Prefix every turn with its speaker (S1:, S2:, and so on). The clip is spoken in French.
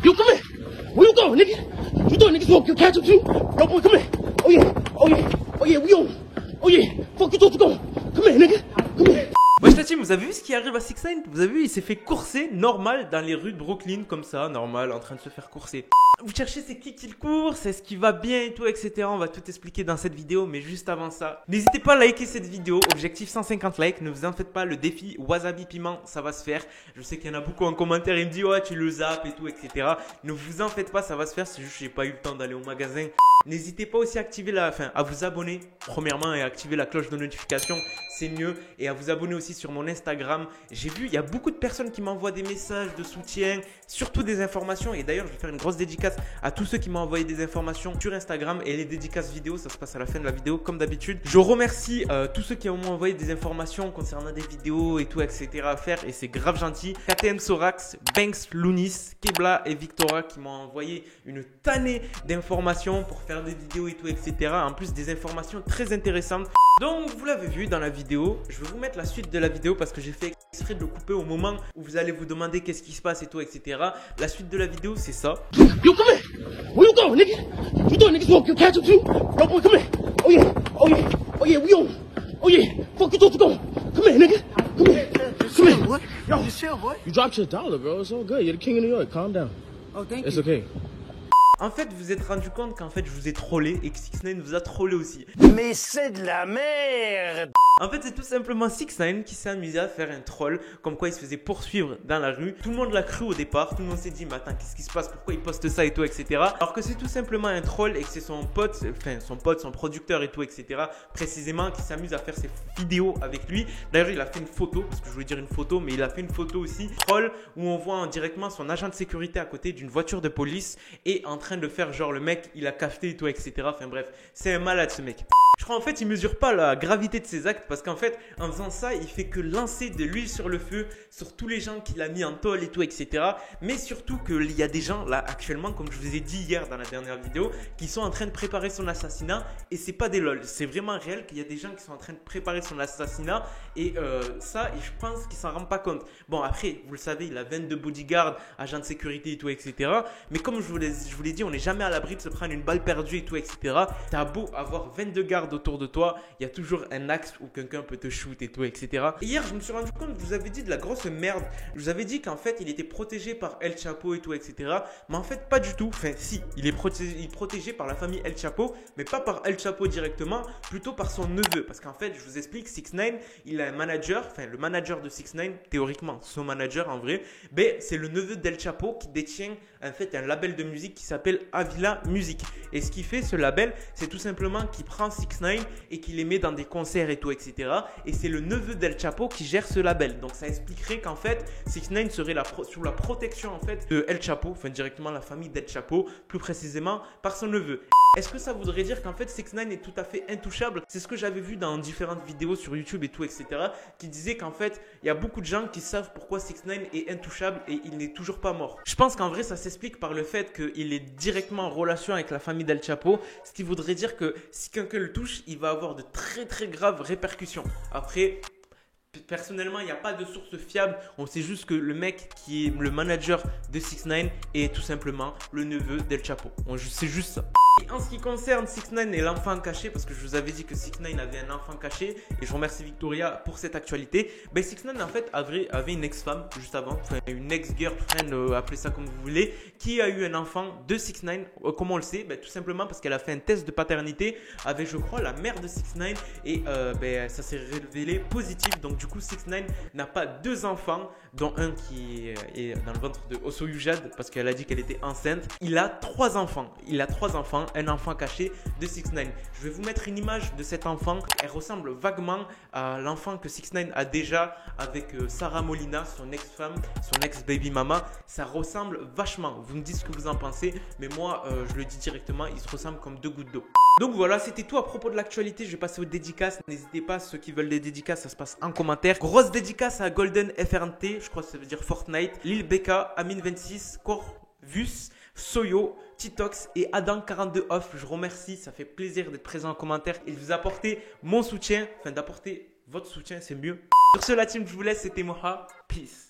S1: Yo, come here. Where you going, nigga? You thought niggas won't catch up too? Yo, boy, come here. Oh yeah, oh yeah, oh yeah, we on. Oh yeah, fuck you thought you going? Come here, nigga. Come here.
S2: Wesh la team, vous avez vu ce qui arrive à 6ix9ine? Vous avez vu, il s'est fait courser normal dans les rues de Brooklyn, comme ça, normal, en train de se faire courser. Vous cherchez c'est qui le course, est-ce qu'il va bien et tout, etc. On va tout expliquer dans cette vidéo, mais juste avant ça, n'hésitez pas à liker cette vidéo. Objectif 150 likes, ne vous en faites pas, le défi wasabi piment, ça va se faire. Je sais qu'il y en a beaucoup en commentaire, ils me disent ouais tu le zappes et tout, etc. Ne vous en faites pas, ça va se faire, c'est juste que j'ai pas eu le temps d'aller au magasin. N'hésitez pas aussi à activer à vous abonner premièrement et à activer la cloche de notification, c'est mieux. Et à vous abonner aussi sur mon Instagram. J'ai vu, il y a beaucoup de personnes qui m'envoient des messages de soutien, surtout des informations. Et d'ailleurs, je vais faire une grosse dédicace à tous ceux qui m'ont envoyé des informations sur Instagram. Et les dédicaces vidéo, ça se passe à la fin de la vidéo comme d'habitude. Je remercie tous ceux qui m'ont envoyé des informations concernant des vidéos et tout, etc. à faire. Et c'est grave gentil. KTM Sorax, Banks, Lounis, Kebla et Victoria qui m'ont envoyé une tannée d'informations pour faire des vidéos et tout, etc. En plus, des informations très intéressantes. Donc, vous l'avez vu dans la vidéo. Je vais vous mettre la suite de la vidéo parce que j'ai fait exprès de le couper au moment où vous allez vous demander qu'est-ce qui se passe et tout, etc. La suite de la vidéo, c'est ça.
S1: Yo, come here. Where you going, nigga? You thought niggas won't catch up too? Yo, boy, come here. Oh yeah, oh yeah, oh yeah, we on. Oh yeah, fuck you thought you going? Come here, nigga. Come here. Come here, boy. Yo, just chill, boy. You dropped your dollar, bro. It's all good. You're the king of New York. Calm down.
S3: Oh, thank you.
S1: It's okay.
S2: En fait, vous vous êtes rendu compte qu'en fait, je vous ai trollé et que 6ix9ine vous a trollé aussi.
S3: Mais c'est de la merde.
S2: En fait, c'est tout simplement 6ix9ine qui s'est amusé à faire un troll, comme quoi il se faisait poursuivre dans la rue. Tout le monde l'a cru au départ, tout le monde s'est dit, mais attends, qu'est-ce qui se passe, pourquoi il poste ça et tout, etc. Alors que c'est tout simplement un troll et que c'est son pote, son producteur et tout, etc. précisément, qui s'amuse à faire ses vidéos avec lui. D'ailleurs, il a fait une photo, parce que je voulais dire une photo, mais il a fait une photo aussi, troll, où on voit directement son agent de sécurité à côté d'une voiture de police et en train de faire genre le mec, il a cafeté et tout, etc. Enfin bref, c'est un malade ce mec. Je crois en fait il mesure pas la gravité de ses actes parce qu'en fait en faisant ça il fait que lancer de l'huile sur le feu sur tous les gens qu'il a mis en tôle et tout, etc. Mais surtout qu'il y a des gens là actuellement, comme je vous ai dit hier dans la dernière vidéo, qui sont en train de préparer son assassinat et c'est pas des lol, c'est vraiment réel qu'il y a des gens qui sont en train de préparer son assassinat et ça je pense qu'il s'en rend pas compte. Bon après vous le savez il a 22 bodyguards, agents de sécurité et tout, etc. Mais comme je vous l'ai dit, on n'est jamais à l'abri de se prendre une balle perdue et tout, etc. T'as beau avoir 22 gardes autour de toi, il y a toujours un axe où quelqu'un peut te shoot et tout, etc. Et hier, je me suis rendu compte, je vous avais dit de la grosse merde. Je vous avais dit qu'en fait, il était protégé par El Chapo et tout, etc. Mais en fait, pas du tout. Enfin, si, il est protégé par la famille El Chapo, mais pas par El Chapo directement, plutôt par son neveu. Parce qu'en fait, je vous explique, 6ix9ine, il a un manager, enfin, le manager de 6ix9ine, théoriquement, son manager en vrai, ben, c'est le neveu d'El Chapo qui détient en fait un label de musique qui s'appelle Avila Music. Et ce qui fait ce label, c'est tout simplement qu'il prend 6ix9ine et qu'il les met dans des concerts et tout, etc. Et c'est le neveu d'El Chapo qui gère ce label. Donc ça expliquerait qu'en fait 6ix9ine serait sous la protection en fait de El Chapo, enfin directement la famille d'El Chapo, plus précisément par son neveu. Est-ce que ça voudrait dire qu'en fait 6ix9ine est tout à fait intouchable? C'est ce que j'avais vu dans différentes vidéos sur YouTube et tout, etc. qui disait qu'en fait il y a beaucoup de gens qui savent pourquoi 6ix9ine est intouchable et il n'est toujours pas mort. Je pense qu'en vrai ça s'explique par le fait qu'il est directement en relation avec la famille d'El Chapo, ce qui voudrait dire que si quelqu'un le touche, il va avoir de très très graves répercussions. Après, personnellement, il n'y a pas de source fiable. On sait juste que le mec qui est le manager de 6ix9ine est tout simplement le neveu d'El Chapo. C'est juste ça. Et en ce qui concerne 6ix9ine et l'enfant caché, parce que je vous avais dit que 6ix9ine avait un enfant caché, et je remercie Victoria pour cette actualité, ben 6ix9ine en fait avait une ex-femme juste avant, enfin une ex-girlfriend, appelez ça comme vous voulez, qui a eu un enfant de 6ix9ine. Comment on le sait? Ben, tout simplement parce qu'elle a fait un test de paternité avec je crois la mère de 6ix9ine et ben, ça s'est révélé positif. Donc du coup 6ix9ine n'a pas deux enfants, dont un qui est dans le ventre de Osoyujad parce qu'elle a dit qu'elle était enceinte. Il a trois enfants. Un enfant caché de 6ix9ine. Je vais vous mettre une image de cet enfant. Elle ressemble vaguement à l'enfant que 6ix9ine a déjà avec Sarah Molina, son ex-femme, son ex-baby mama. Ça ressemble vachement. Vous me dites ce que vous en pensez, mais moi, je le dis directement, ils se ressemblent comme deux gouttes d'eau. Donc voilà, c'était tout à propos de l'actualité. Je vais passer aux dédicaces. N'hésitez pas, ceux qui veulent des dédicaces, ça se passe en commentaire. Grosse dédicace à Golden FRNT, je crois que ça veut dire Fortnite, Lil Beka, Amin26, Corvus, Soyo, Titox et Adam42 Off. Je remercie, ça fait plaisir d'être présent en commentaire et de vous apporter mon soutien, enfin d'apporter votre soutien, c'est mieux. Sur ce, la team, je vous laisse, c'était Moha. Peace.